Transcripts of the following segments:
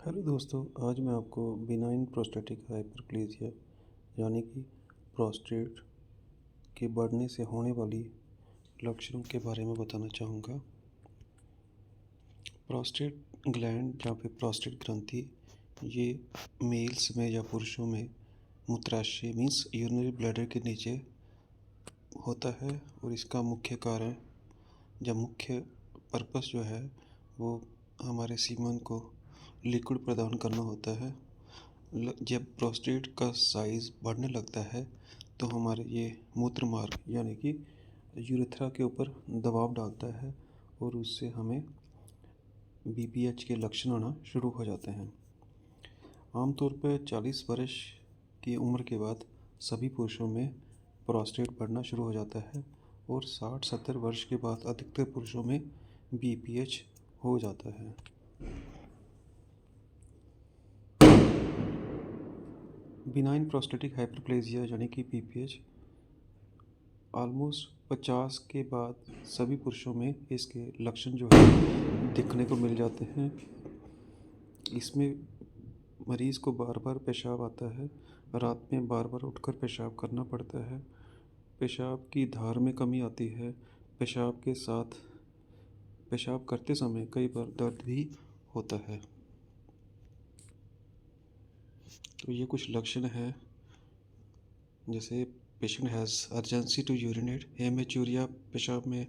Hello दोस्तों, आज मैं आपको बिनाइन प्रोस्टेटिक हाइपरप्लेजिया यानी कि प्रोस्टेट के बढ़ने से होने वाली लक्षणों के बारे में बताना चाहूँगा। प्रोस्टेट ग्लैंड या फिर प्रोस्टेट ग्रंथि ये मेल्स में या पुरुषों में मूत्राशय मीन्स यूरिनरी ब्लैडर के नीचे होता है और इसका मुख्य कारण या मुख्य पर्पस जो है वो हमारे सीमन को लिक्विड प्रदान करना होता है। जब प्रोस्टेट का साइज़ बढ़ने लगता है तो हमारे ये मूत्र मार्ग यानी कि यूरेथ्रा के ऊपर दबाव डालता है और उससे हमें बीपीएच के लक्षण आना शुरू हो जाते हैं। आमतौर पर 40 वर्ष की उम्र के बाद सभी पुरुषों में प्रोस्टेट बढ़ना शुरू हो जाता है और 60-70 वर्ष के बाद अधिकतर पुरुषों में बीपीएच हो जाता है। बिनाइन प्रोस्टेटिक हाइपरप्लेजिया यानी कि बीपीएच ऑलमोस्ट 50 के बाद सभी पुरुषों में इसके लक्षण जो है दिखने को मिल जाते हैं। इसमें मरीज़ को बार बार पेशाब आता है, रात में बार बार उठकर पेशाब करना पड़ता है, पेशाब की धार में कमी आती है, पेशाब के साथ पेशाब करते समय कई बार दर्द भी होता है। तो ये कुछ लक्षण हैं, जैसे patient has urgency to urinate, haematuria, पेशाब में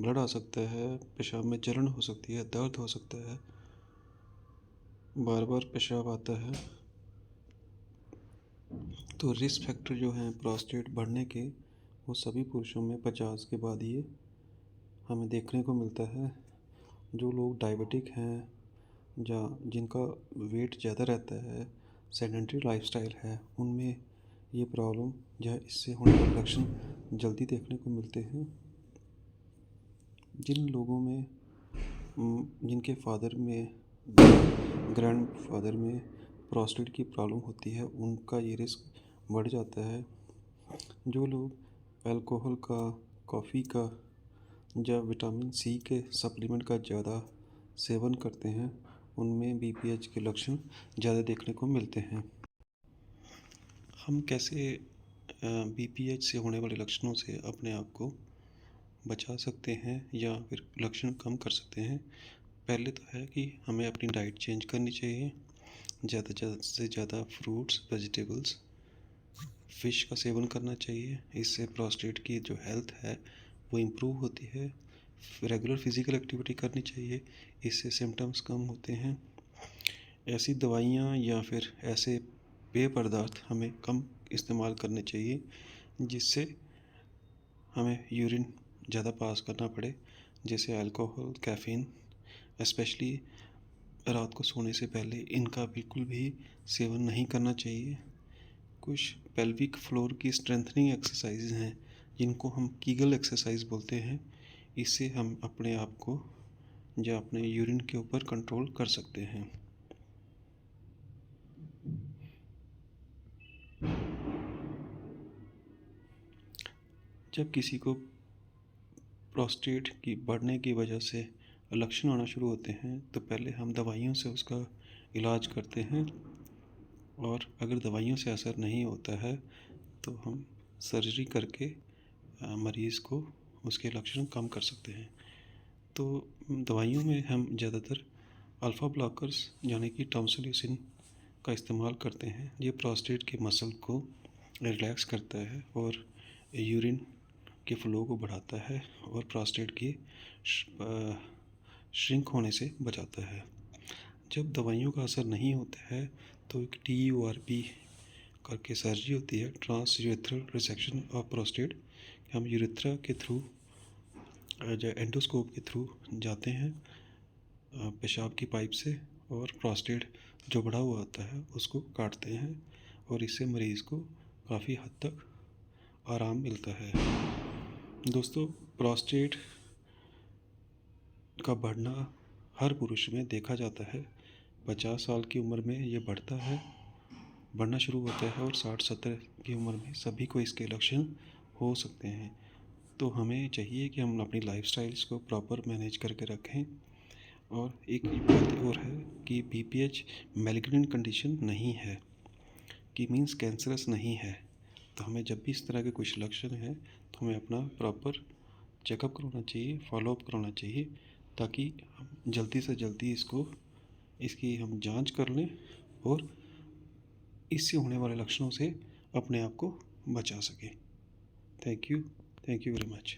ब्लड आ सकता है, पेशाब में जलन हो सकती है, दर्द हो सकता है, बार बार पेशाब आता है। तो रिस्क फैक्टर जो हैं प्रोस्टेट बढ़ने के वो सभी पुरुषों में 50 के बाद ये हमें देखने को मिलता है। जो लोग डायबिटिक हैं या जिनका वेट ज़्यादा रहता है, सेडेंटरी लाइफस्टाइल है, उनमें ये प्रॉब्लम या इससे होने वाले लक्षण जल्दी देखने को मिलते हैं। जिन लोगों में जिनके फादर में ग्रैंड फादर में प्रोस्टेट की प्रॉब्लम होती है उनका ये रिस्क बढ़ जाता है। जो लोग अल्कोहल का, कॉफ़ी का या विटामिन सी के सप्लीमेंट का ज़्यादा सेवन करते हैं उनमें बीपीएच के लक्षण ज़्यादा देखने को मिलते हैं। हम कैसे बीपीएच से होने वाले लक्षणों से अपने आप को बचा सकते हैं या फिर लक्षण कम कर सकते हैं? पहले तो है कि हमें अपनी डाइट चेंज करनी चाहिए। ज़्यादा से ज़्यादा फ्रूट्स, वेजिटेबल्स, फ़िश का सेवन करना चाहिए। इससे प्रोस्टेट की जो हेल्थ है वो इम्प्रूव होती है। रेगुलर फिज़िकल एक्टिविटी करनी चाहिए, इससे सिम्टम्स कम होते हैं। ऐसी दवाइयाँ या फिर ऐसे पेय पदार्थ हमें कम इस्तेमाल करने चाहिए जिससे हमें यूरिन ज़्यादा पास करना पड़े, जैसे अल्कोहल, कैफ़ीन। स्पेशली रात को सोने से पहले इनका बिल्कुल भी सेवन नहीं करना चाहिए। कुछ पेल्विक फ्लोर की स्ट्रेंथनिंग एक्सरसाइज हैं जिनको हम कीगल एक्सरसाइज बोलते हैं। इससे हम अपने आप को या अपने यूरिन के ऊपर कंट्रोल कर सकते हैं। जब किसी को प्रोस्टेट की बढ़ने की वजह से लक्षण आना शुरू होते हैं तो पहले हम दवाइयों से उसका इलाज करते हैं और अगर दवाइयों से असर नहीं होता है तो हम सर्जरी करके मरीज़ को उसके लक्षण कम कर सकते हैं। तो दवाइयों में हम ज़्यादातर अल्फ़ा ब्लॉकर्स यानी कि टॉन्सिलिसिन का इस्तेमाल करते हैं। ये प्रोस्टेट के मसल को रिलैक्स करता है और यूरिन के फ्लो को बढ़ाता है और प्रोस्टेट की श्रिंक होने से बचाता है। जब दवाइयों का असर नहीं होता है तो एक TURP करके सर्जरी होती है, trans urethral resection of prostate. हम यूरेथ्रा के थ्रू जो एंडोस्कोप के थ्रू जाते हैं पेशाब की पाइप से और प्रोस्टेट जो बढ़ा हुआ आता है उसको काटते हैं और इससे मरीज़ को काफ़ी हद तक आराम मिलता है। दोस्तों, प्रोस्टेट का बढ़ना हर पुरुष में देखा जाता है। 50 साल की उम्र में ये बढ़ना शुरू होता है और 60-70 की उम्र में सभी को इसके लक्षण हो सकते हैं। तो हमें चाहिए कि हम अपनी लाइफस्टाइल्स को प्रॉपर मैनेज करके रखें। और एक बात और है कि BPH मैलिग्नेंट कंडीशन नहीं है, कि मीन्स कैंसरस नहीं है। तो हमें जब भी इस तरह के कुछ लक्षण हैं तो हमें अपना प्रॉपर चेकअप करवाना चाहिए, फॉलोअप करवाना चाहिए, ताकि हम जल्दी से जल्दी इसकी हम जांच कर लें और इससे होने वाले लक्षणों से अपने आप को बचा सकें। Thank you very much.